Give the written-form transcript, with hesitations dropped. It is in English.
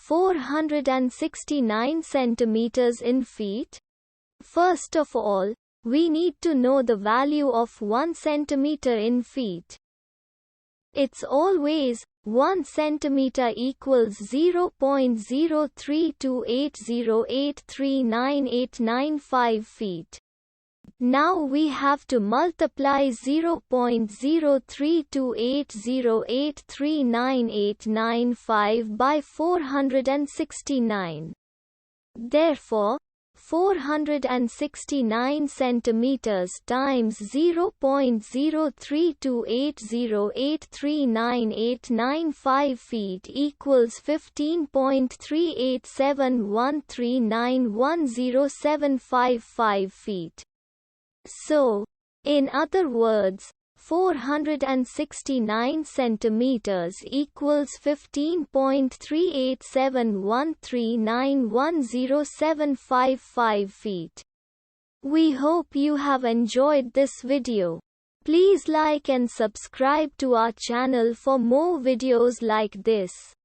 469 centimeters in feet? First of all, we need to know the value of 1 centimeter in feet. It's always 1 centimeter equals 0.03280839895 feet. Now we have to multiply 0.03280839895 by 469. Therefore, 469 centimeters times 0.03280839895 feet equals 15.3871391075 feet. So, in other words, 469 centimeters equals 15.3871391075 feet. We hope you have enjoyed this video. Please like and subscribe to our channel for more videos like this.